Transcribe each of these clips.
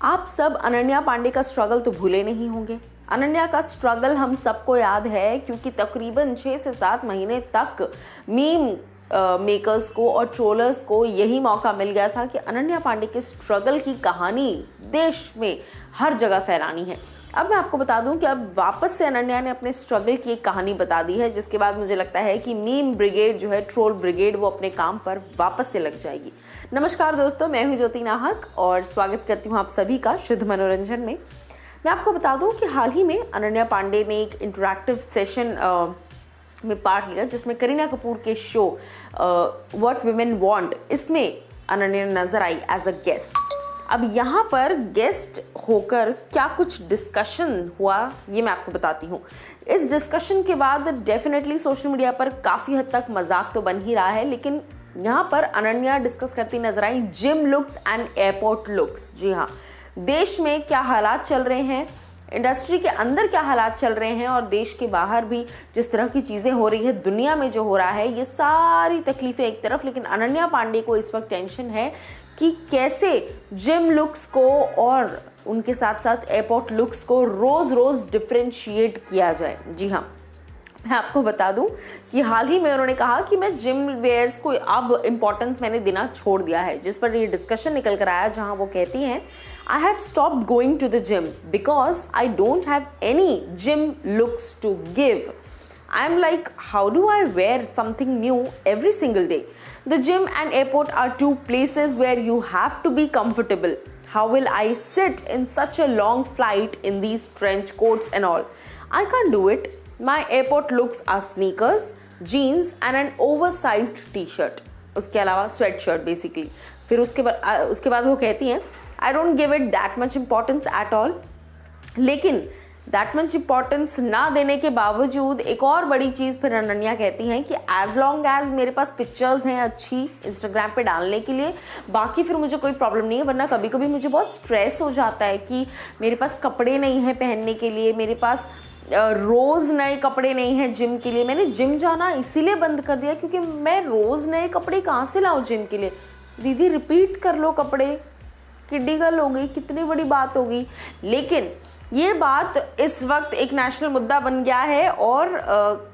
आप सब अनन्या पांडे का स्ट्रगल तो भूले नहीं होंगे। अनन्या का स्ट्रगल हम सबको याद है क्योंकि तकरीबन 6 से 7 महीने तक मीम मेकर्स को और ट्रोलर्स को यही मौका मिल गया था कि अनन्या पांडे के स्ट्रगल की कहानी देश में हर जगह फैलानी है। अब मैं आपको बता दूं कि अब वापस से अनन्या ने अपने स्ट्रगल की एक कहानी बता दी है, जिसके बाद मुझे लगता है कि मीम ब्रिगेड जो है, ट्रोल ब्रिगेड, वो अपने काम पर वापस से लग जाएगी। नमस्कार दोस्तों, मैं हूं ज्योति नाहक और स्वागत करती हूं आप सभी का शुद्ध मनोरंजन में। मैं आपको बता दूं कि हाल ही में अनन्या पांडे ने एक इंटरैक्टिव सेशन में पार्ट लिया जिसमें करीना कपूर के शो व्हाट वीमेन वांट, इसमें अनन्या नजर आई एज अ गेस्ट। अब यहाँ पर गेस्ट होकर क्या कुछ डिस्कशन हुआ ये मैं आपको बताती हूँ। इस डिस्कशन के बाद डेफिनेटली सोशल मीडिया पर काफ़ी हद तक मजाक तो बन ही रहा है, लेकिन यहाँ पर अनन्या डिस्कस करती नजर आई gym looks and airport looks. जी हाँ, देश में क्या हालात चल रहे हैं, इंडस्ट्री के अंदर क्या हालात चल रहे हैं और देश के बाहर भी जिस तरह की चीज़ें हो रही है, दुनिया में जो हो रहा है, ये सारी तकलीफें एक तरफ, लेकिन अनन्या पांडे को इस वक्त टेंशन है कि कैसे जिम लुक्स को और उनके साथ साथ एयरपोर्ट लुक्स को रोज रोज डिफरेंशिएट किया जाए। जी हाँ, मैं आपको बता दूं कि हाल ही में उन्होंने कहा कि मैं जिम वेयर्स को अब इम्पोर्टेंस मैंने देना छोड़ दिया है, जिस पर ये डिस्कशन निकल कर आया, जहां वो कहती हैं I have stopped going to the gym because I don't have any gym looks to give. I'm like, how do I wear something new every single day? The gym and airport are two places where you have to be comfortable. How will I sit in such a long flight in these trench coats and all? I can't do it. My airport looks are sneakers, jeans and an oversized t-shirt. उसके अलावा sweatshirt basically. फिर उसके बाद वो कहती हैं I don't give it that much importance at all. लेकिन that much importance ना देने के बावजूद एक और बड़ी चीज़ फिर अनन्या कहती हैं कि एज लॉन्ग एज मेरे पास पिक्चर्स हैं अच्छी इंस्टाग्राम पे डालने के लिए, बाकी फिर मुझे कोई प्रॉब्लम नहीं है। वरना कभी कभी मुझे बहुत स्ट्रेस हो जाता है कि मेरे पास कपड़े नहीं हैं पहनने के लिए, मेरे पास रोज़ नए कपड़े नहीं हैं जिम के लिए। मैंने जिम जाना इसीलिए बंद कर दिया क्योंकि मैं रोज़ नए कपड़े कहाँ से लाऊं जिम के लिए। दीदी रिपीट कर लो कपड़े, किड्डी गर्ल हो गई, कितनी बड़ी बात होगी। लेकिन ये बात इस वक्त एक नेशनल मुद्दा बन गया है और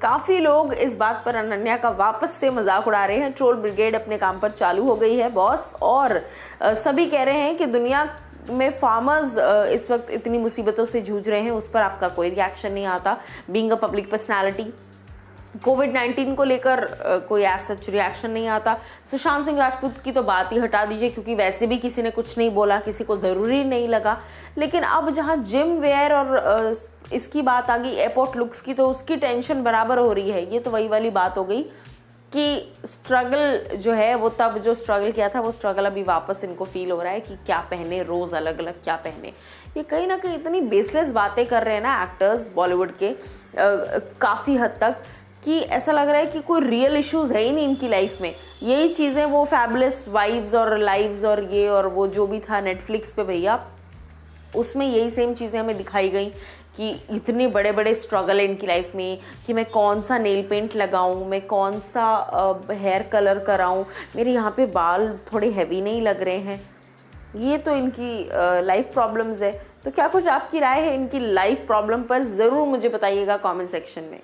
काफ़ी लोग इस बात पर अनन्या का वापस से मजाक उड़ा रहे हैं। ट्रोल ब्रिगेड अपने काम पर चालू हो गई है बॉस, और सभी कह रहे हैं कि दुनिया में फार्मर्स इस वक्त इतनी मुसीबतों से जूझ रहे हैं, उस पर आपका कोई रिएक्शन नहीं आता। बीइंग अ पब्लिक पर्सनैलिटी, कोविड-19 को लेकर कोई ऐसा सच रिएक्शन नहीं आता। सुशांत सिंह राजपूत की तो बात ही हटा दीजिए क्योंकि वैसे भी किसी ने कुछ नहीं बोला, किसी को ज़रूरी नहीं लगा। लेकिन अब जहां जिम वेयर और इसकी बात आ गई एयरपोर्ट लुक्स की, तो उसकी टेंशन बराबर हो रही है। ये तो वही वाली बात हो गई कि स्ट्रगल जो है वो तब जो स्ट्रगल किया था वो स्ट्रगल अभी वापस इनको फील हो रहा है कि क्या पहने, रोज़ अलग अलग क्या पहने। ये कहीं ना कहीं इतनी बेसलेस बातें कर रहे हैं ना एक्टर्स बॉलीवुड के काफ़ी हद तक कि ऐसा लग रहा है कि कोई रियल इश्यूज है ही नहीं इनकी लाइफ में। यही चीज़ें वो फैबुलस वाइव्स और लाइव्स और ये और वो जो भी था नेटफ्लिक्स पे भैया, उसमें यही सेम चीज़ें हमें दिखाई गई कि इतने बड़े बड़े स्ट्रगल है इनकी लाइफ में कि मैं कौन सा नेल पेंट लगाऊं, मैं कौन सा हेयर कलर कराऊं, मेरे यहाँ पे बाल थोड़े हैवी नहीं लग रहे हैं। ये तो इनकी लाइफ प्रॉब्लम्स है। तो क्या कुछ आपकी राय है इनकी लाइफ प्रॉब्लम पर, ज़रूर मुझे बताइएगा कमेंट सेक्शन में।